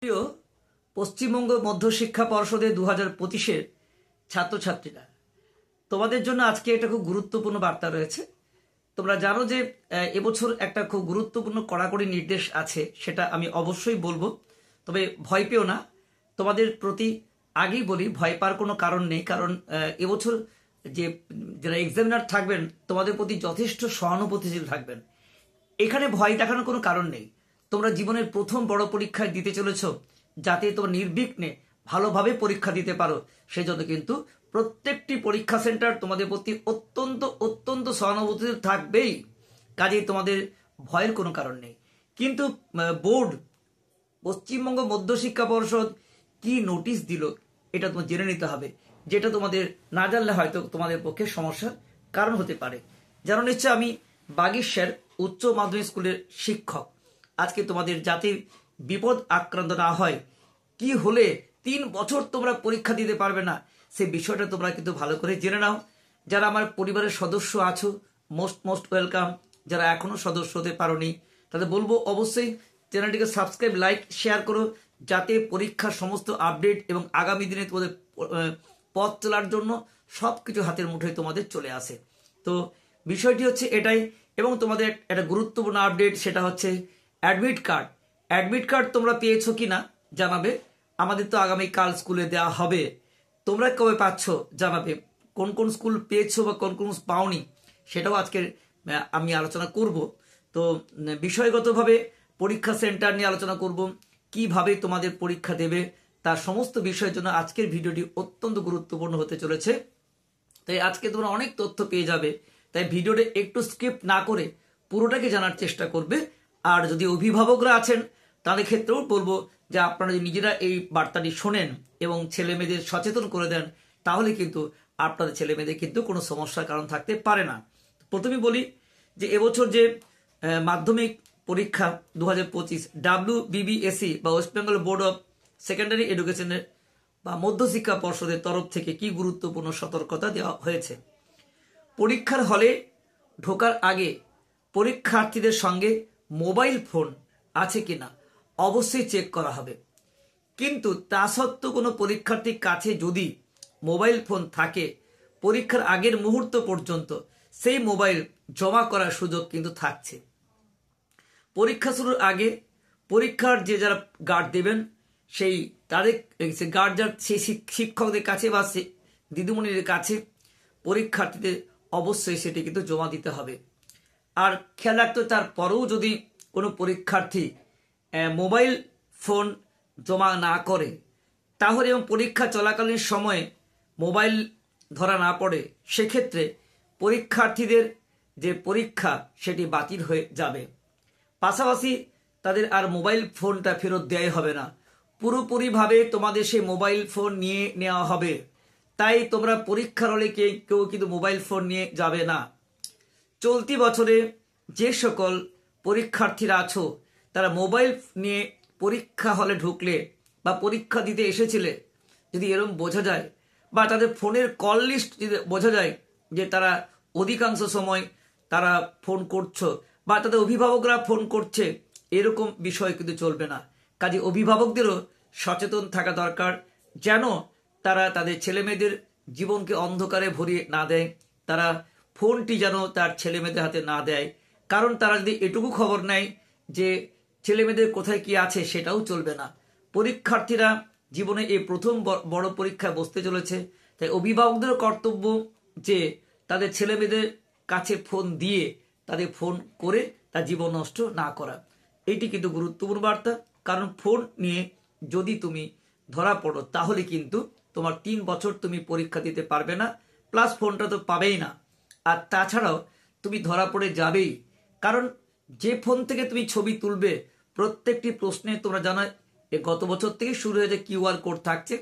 প্রিয় পশ্চিমবঙ্গ মধ্যশিক্ষা পর্ষদে 2025-এর ছাত্রছাত্রীরা, তোমাদের জন্য আজকে একটা খুব গুরুত্বপূর্ণ বার্তা রয়েছে। তোমরা জানো যে এবছর একটা খুব গুরুত্বপূর্ণ কড়াকড়ি নির্দেশ আছে, সেটা আমি অবশ্যই বলবো। তবে ভয় পেও না, তোমাদের প্রতি আগেই বলি ভয় পাওয়ার কোনো কারণ নেই। কারণ এবছর যারা এক্সামিনার থাকবেন তোমাদের প্রতি যথেষ্ট সহানুভূতিশীল থাকবেন। এখানে ভয় দেখানোর কোনো কারণ নেই। তোমরা জীবনের প্রথম বড় পরীক্ষায় দিতে চলেছ, যাতে তোমরা নির্বিঘ্নে ভালোভাবে পরীক্ষা দিতে পারো, সেই জন্য কিন্তু প্রত্যেকটি পরীক্ষা সেন্টার তোমাদের প্রতি অত্যন্ত অত্যন্ত সহানুভূতিশীল থাকবেই। কাজেই তোমাদের ভয়ের কোনো কারণ নেই। কিন্তু বোর্ড, পশ্চিমবঙ্গ মধ্যশিক্ষা পর্ষদ কি নোটিশ দিল এটা তোমার জেনে নিতে হবে, যেটা তোমাদের না জানলে হয়তো তোমাদের পক্ষে সমস্যার কারণ হতে পারে। যেন নিশ্চয় আমি বাগেশ্বর উচ্চ মাধ্যমিক স্কুলের শিক্ষক। আজকে তোমাদের যাতে বিপদ আক্রান্ত না হয়, কি হলে 3 বছর তোমরা পরীক্ষা দিতে পারবে না, সেই বিষয়টা তোমরা কিন্তু ভালো করে জেনে নাও। যারা আমার পরিবারের সদস্য আছো, মোস্ট ওয়েলকাম। যারা এখনো সদস্য হতে পারোনি, তাদের বলবো অবশ্যই চ্যানেলটিকে সাবস্ক্রাইব, লাইক, শেয়ার করো, যাতে পরীক্ষার সমস্ত আপডেট এবং আগামী দিনে তোমাদের পথ চলার জন্য সবকিছু হাতের মুঠোয় তোমাদের চলে আসে। তো বিষয়টি হচ্ছে এটাই। এবং তোমাদের একটা গুরুত্বপূর্ণ আপডেট, সেটা হচ্ছে অ্যাডমিট কার্ড। অ্যাডমিট কার্ড তোমরা পেয়েছো কিনা জানাবে। আমাদের তো আগামীকাল স্কুলে দেওয়া হবে, তোমরা কবে পাচ্ছ জানাবে। কোন কোন স্কুল পেয়েছো বা কোন কোন পাওনি, সেটাও আজকে আমি আলোচনা করব। তো বিষয়গতভাবে পরীক্ষা সেন্টার নিয়ে আলোচনা করব, কিভাবে তোমাদের পরীক্ষা দেবে, তার সমস্ত বিষয়ের জন্য আজকের ভিডিওটি অত্যন্ত গুরুত্বপূর্ণ হতে চলেছে। তাই আজকে তোমরা অনেক তথ্য পেয়ে যাবে, তাই ভিডিওটা একটু স্কিপ না করে পুরোটাকে জানার চেষ্টা করবে। আর যদি অভিভাবকরা আছেন তাদের ক্ষেত্রেও বলবো যে আপনারা যদি নিজেরা এই বার্তাটি শোনেন এবং ছেলে মেয়েদের সচেতন করে দেন, তাহলে কিন্তু আপনাদের ছেলে মেয়েদের কিন্তু কোনো সমস্যার কারণ থাকতে পারে না। প্রথমে বলি যে এবছর যে মাধ্যমিক পরীক্ষা 2025 WBBSE বা West Bengal board of secondary এডুকেশনের বা মধ্যশিক্ষা পর্ষদের তরফ থেকে কি গুরুত্বপূর্ণ সতর্কতা দেওয়া হয়েছে। পরীক্ষার হলে ঢোকার আগে পরীক্ষার্থীদের সঙ্গে মোবাইল ফোন আছে কিনা অবশ্যই চেক করা হবে। কিন্তু তা সত্ত্বেও কোনো পরীক্ষার্থীর কাছে যদি মোবাইল ফোন থাকে, পরীক্ষার আগের মুহূর্ত পর্যন্ত সেই মোবাইল জমা করার সুযোগ কিন্তু থাকছে। পরীক্ষা শুরুর আগে পরীক্ষার যে যারা গার্ড দেবেন, সেই তাদের গার্ড যার সেই শিক্ষকদের কাছে বা দিদিমণিদের কাছে পরীক্ষার্থীদের অবশ্যই সেটি কিন্তু জমা দিতে হবে। আর খেয়াল রাখতে, তারপরেও যদি কোনো পরীক্ষার্থী মোবাইল ফোন জমা না করে, তাহলে এবং পরীক্ষা চলাকালীন সময়ে মোবাইল ধরা না পড়ে, সেক্ষেত্রে পরীক্ষার্থীদের যে পরীক্ষা সেটি বাতিল হয়ে যাবে। পাশাপাশি তাদের আর মোবাইল ফোনটা ফেরত দেওয়াই হবে না, পুরোপুরিভাবে তোমাদের সেই মোবাইল ফোন নিয়ে নেওয়া হবে। তাই তোমরা পরীক্ষার হলে কেউ কিন্তু মোবাইল ফোন নিয়ে যাবে না। চলতি বছরে যে সকল পরীক্ষার্থীরা আছো, তারা মোবাইল নিয়ে পরীক্ষা হলে ঢুকলে বা পরীক্ষা দিতে এসেছিলে যদি এরকম বোঝা যায়, বা তাদের ফোনের কল লিস্ট যদি বোঝা যায় যে তারা অধিকাংশ সময় তারা ফোন করছো বা তাদের অভিভাবকরা ফোন করছে, এরকম বিষয় কিন্তু চলবে না। কাজে অভিভাবকদেরও সচেতন থাকা দরকার, যেন তারা তাদের ছেলেমেয়েদের জীবনকে অন্ধকারে ভরিয়ে না দেয়, তারা ফোনটি যেন তার ছেলেমেয়েদের হাতে না দেয়। কারণ তারা যদি এটুকু খবর নেয় যে ছেলেমেয়েদের কোথায় কি আছে, সেটাও চলবে না। পরীক্ষার্থীরা জীবনে এই প্রথম বড় পরীক্ষায় বসতে চলেছে, তাই অভিভাবকদেরও কর্তব্য যে তাদের ছেলেমেয়েদের কাছে ফোন দিয়ে তাদের ফোন করে তার জীবন নষ্ট না করা। এইটি কিন্তু গুরুত্বপূর্ণ বার্তা। কারণ ফোন নিয়ে যদি তুমি ধরা পড়ো, তাহলে কিন্তু তোমার 3 বছর তুমি পরীক্ষা দিতে পারবে না, প্লাস ফোনটা তো পাবেই না। আর তাছাড়াও তুমি ধরা পড়ে যাবেই। কারণ যে ফোন থেকে তুমি ছবি তুলবে, প্রত্যেকটি প্রশ্নে তোমরা জানো গত বছর থেকে শুরু হয়েছে QR কোড থাকছে।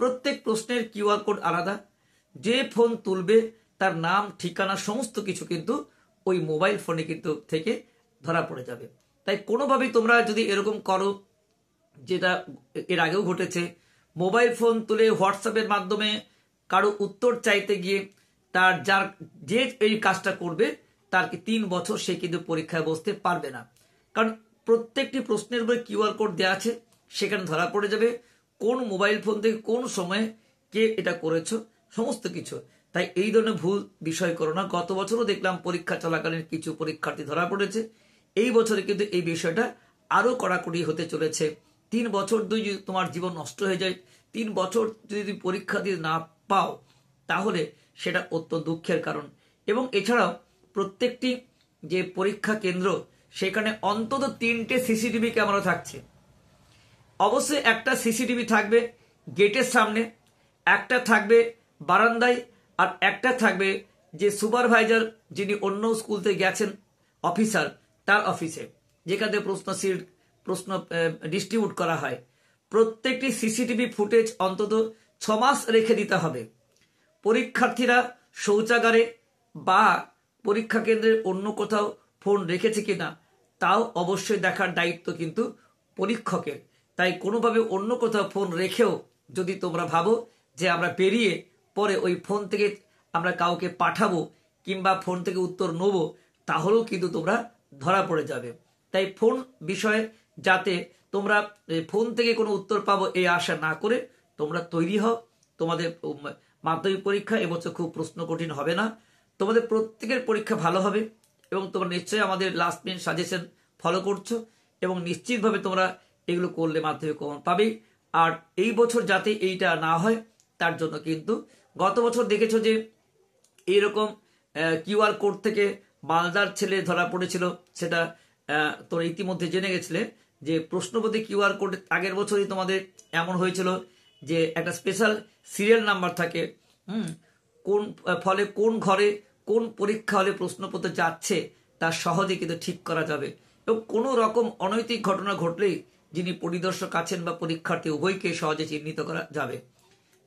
প্রত্যেক প্রশ্নের QR কোড আলাদা। যে ফোন তুলবে তার নাম, ঠিকানা, সমস্ত কিছু কিন্তু ওই মোবাইল ফোনে কিন্তু থেকে ধরা পড়ে যাবে। তাই কোনোভাবেই তোমরা যদি এরকম করো, যেটা এর আগেও ঘটেছে, মোবাইল ফোন তুলে হোয়াটসঅ্যাপের মাধ্যমে কারো উত্তর চাইতে গিয়ে যে এই কাজটা করবে তার কি 3 বছর সে কিন্তু পরীক্ষায় বসতে পারবে না। কারণ প্রত্যেকটি প্রশ্নের উপরে QR কোড দেওয়া আছে, সেখানে ধরা পড়ে যাবে কোন মোবাইল ফোন থেকে কোন সময়ে কে এটা করেছো, সমস্ত কিছু। তাই এই ধরনের ভুল বিষয় করো না। গত বছরও দেখলাম পরীক্ষা চলাকালীন কিছু পরীক্ষার্থী ধরা পড়েছে। এই বছরে কিন্তু এই বিষয়টা আরো কড়াকড়ি হতে চলেছে। 3 বছর যদি তোমার জীবন নষ্ট হয়ে যায়, 3 বছর যদি পরীক্ষা দিয়ে না পাও, তাহলে সেটা অত্যন্ত দুঃখের কারণ। এবং এছাড়াও প্রত্যেকটি যে পরীক্ষা কেন্দ্র, সেখানে অন্তত 3টে সিসিটিভি ক্যামেরা থাকছে। অবশ্যই একটা সিসিটিভি থাকবে গেটের সামনে, একটা থাকবে বারান্দায়, আর একটা থাকবে যে সুপারভাইজার, যিনি অন্য স্কুল থেকে গেছেন অফিসার, তার অফিসে, যেখানে প্রশ্ন ডিস্ট্রিবিউট করা হয়। প্রত্যেকটি সিসিটিভি ফুটেজ অন্তত 6 মাস রেখে দিতে হবে। পরীক্ষার্থীরা শৌচাগারে বা পরীক্ষা কেন্দ্রের অন্য কোথাও ফোন রেখেছে কিনা তাও অবশ্যই দেখার দায়িত্ব কিন্তু পরীক্ষকের। তাই কোনোভাবে অন্য কোথাও ফোন রেখেও যদি তোমরা ভাবো যে আমরা বেরিয়ে পরে ওই ফোন থেকে আমরা কাউকে পাঠাবো কিংবা ফোন থেকে উত্তর নেবো, তাহলেও কিন্তু তোমরা ধরা পড়ে যাবে। তাই ফোন বিষয়ে যাতে তোমরা ফোন থেকে কোনো উত্তর পাবো এই আশা না করে তোমরা তৈরি হও। তোমাদের মাধ্যমিক পরীক্ষা এবছর খুব প্রশ্ন কঠিন হবে না। তোমাদের প্রত্যেকের পরীক্ষা ভালো হবে এবং তোমরা নিশ্চয়ই আমাদের লাস্ট মিনিট সাজেশন ফলো করছো এবং নিশ্চিতভাবে তোমরা এগুলো করলে মাধ্যমিক কমন পাবে। আর এই বছর যাতে এইটা না হয় তার জন্য কিন্তু গত বছর দেখেছো যে এইরকম কিউআর কোড থেকে মালদার ছেলে ধরা পড়েছিল, সেটা তোমরা ইতিমধ্যে জেনে গেছিলে যে প্রশ্নপত্রে কিউআর কোড আগের বছরই তোমাদের এমন হয়েছিল যে একটা স্পেশাল সিরিয়াল নাম্বার থাকে, কোন ফলে কোন ঘরে কোন পরীক্ষা হলে প্রশ্নপত্র যাচ্ছে তা সহজে কিন্তু ঠিক করা যাবে। এবং কোনো রকম অনৈতিক ঘটনা ঘটলেই যিনি পরিদর্শক আছেন বা পরীক্ষার্থী উভয়কে সহজে চিহ্নিত করা যাবে।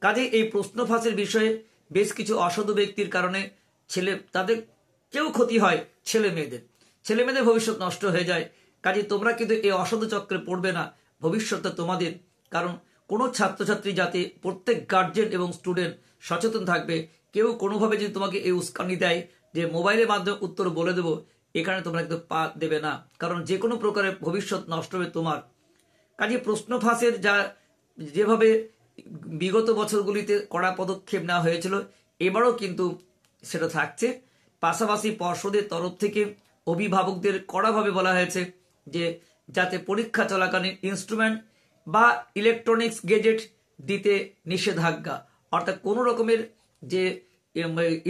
কাজে এই প্রশ্ন ফাঁসের বিষয়ে বেশ কিছু অসাধু ব্যক্তির কারণে তাদের কেউ ক্ষতি হয়, ছেলে মেয়েদের ভবিষ্যৎ নষ্ট হয়ে যায়। কাজে তোমরা কিন্তু এই অসাধু চক্রে পড়বে না, ভবিষ্যৎটা তোমাদের। কারণ কোনো ছাত্রছাত্রী যাতে প্রত্যেক গার্জেন এবং স্টুডেন্ট সচেতন থাকবে। কেউ কোনোভাবে যদি তোমাকে এই উস্কানি দেয় যে মোবাইলের মাধ্যমে উত্তর বলে দেবো, এখানে তোমরা কিন্তু পা দেবে না, কারণ যে কোনো প্রকারের ভবিষ্যৎ নষ্ট হবে তোমার। কাজে প্রশ্ন ফাঁসের যেভাবে বিগত বছরগুলিতে কড়া পদক্ষেপ নেওয়া হয়েছিল, এবারও কিন্তু সেটা থাকছে। পাশাপাশি পর্ষদের তরফ থেকে অভিভাবকদের কড়াভাবে বলা হয়েছে যে যাতে পরীক্ষা চলাকালীন ইনস্ট্রুমেন্ট বা ইলেকট্রনিক্স গেজেট দিতে নিষেধাজ্ঞা, অর্থাৎ কোনো রকমের যে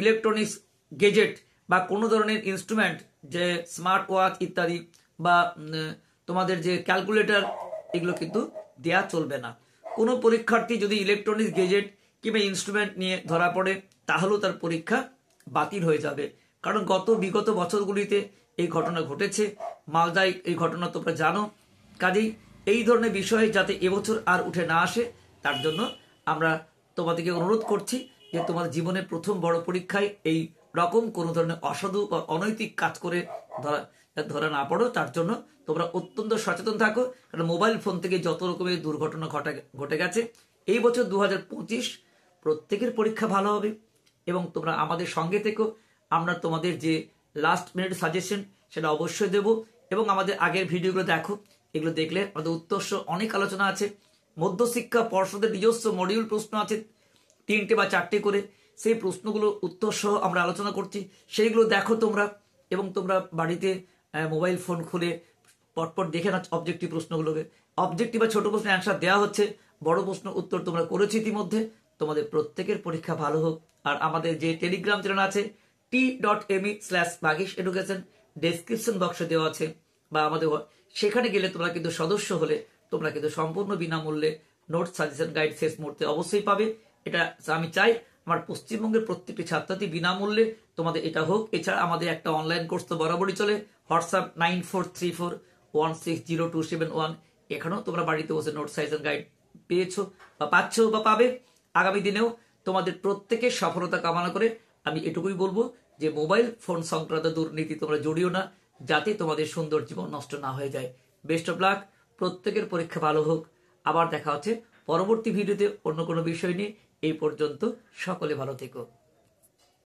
ইলেকট্রনিক্স গেজেট বা কোনো ধরনের ইনস্ট্রুমেন্ট, যে স্মার্ট ওয়াচ ইত্যাদি বা তোমাদের যে ক্যালকুলেটর, এগুলো কিন্তু দেয়া চলবে না। কোনো পরীক্ষার্থী যদি ইলেকট্রনিক্স গেজেট কিংবা ইনস্ট্রুমেন্ট নিয়ে ধরা পড়ে, তাহলেও তার পরীক্ষা বাতিল হয়ে যাবে। কারণ বিগত বছরগুলিতে এই ঘটনা ঘটেছে, মালদায় এই ঘটনা তোমরা জানো। কাজেই এই ধরনের বিষয়ে যাতে এবছর আর উঠে না আসে, তার জন্য আমরা তোমাদেরকে অনুরোধ করছি যে তোমার জীবনের প্রথম বড় পরীক্ষায় এই রকম কোনো ধরনের অসাধু বা অনৈতিক কাজ করে ধরা না পড়ো। তার জন্য তোমরা অত্যন্ত সচেতন থাকো, কারণ মোবাইল ফোন থেকে যত রকমের দুর্ঘটনা ঘটে গেছে। এই বছর 2025 প্রত্যেকের পরীক্ষা ভালো হবে এবং তোমরা আমাদের সঙ্গে থেকো। আমরা তোমাদের যে লাস্ট মিনিট সাজেশন সেটা অবশ্যই দেব এবং আমাদের আগের ভিডিওগুলো দেখো, এগুলো দেখলে আমাদের উত্তরসহ অনেক আলোচনা আছে। মধ্যশিক্ষা পর্ষদের নিজস্ব মডিউল প্রশ্ন আছে 3টে বা 4টে করে, সেই প্রশ্নগুলো উত্তরসহ আমরা আলোচনা করছি, সেইগুলো দেখো তোমরা। এবং তোমরা বাড়িতে মোবাইল ফোন খুলে পটপট দেখে না অবজেক্টিভ প্রশ্নগুলোকে। অবজেক্টিভ বা ছোট প্রশ্নের অ্যান্সার দেওয়া হচ্ছে, বড় প্রশ্ন উত্তর তোমরা করেছো ইতিমধ্যে। তোমাদের প্রত্যেকের পরীক্ষা ভালো হোক। আর আমাদের যে টেলিগ্রাম চ্যানেল আছে t.me/Baghesh Education, ডেসক্রিপশন বক্সে দেওয়া আছে, বা আমাদের সেখানে গেলে তোমরা কিন্তু সদস্য হলে তোমরা কিন্তু সম্পূর্ণ বিনামূল্যে নোট সাজেশন গাইড শেষ মুহূর্তে অবশ্যই পাবে। এটা আমি চাই আমার পশ্চিমবঙ্গের প্রত্যেকটি ছাত্রছাত্রী বিনামূল্যে তোমাদের এটা হোক। এছাড়া আমাদের একটা অনলাইন কোর্স তো বরাবরই চলে, হোয়াটসঅ্যাপ 9434160271। এখানেও তোমরা বাড়িতে বসে নোট সাজেশন গাইড পেয়েছো বা পাচ্ছ বা পাবে। আগামী দিনেও তোমাদের প্রত্যেকের সফলতা কামনা করে আমি এটুকুই বলবো যে মোবাইল ফোন সংক্রান্ত দুর্নীতি তোমরা জড়িও না, যাতে তোমাদের সুন্দর জীবন নষ্ট না হয়ে যায়। বেস্ট অফ লাক, প্রত্যেকের পরীক্ষা ভালো হোক। আবার দেখা হচ্ছে পরবর্তী ভিডিওতে অন্য কোনো বিষয় নিয়ে। এই পর্যন্ত সকলে ভালো থেকো।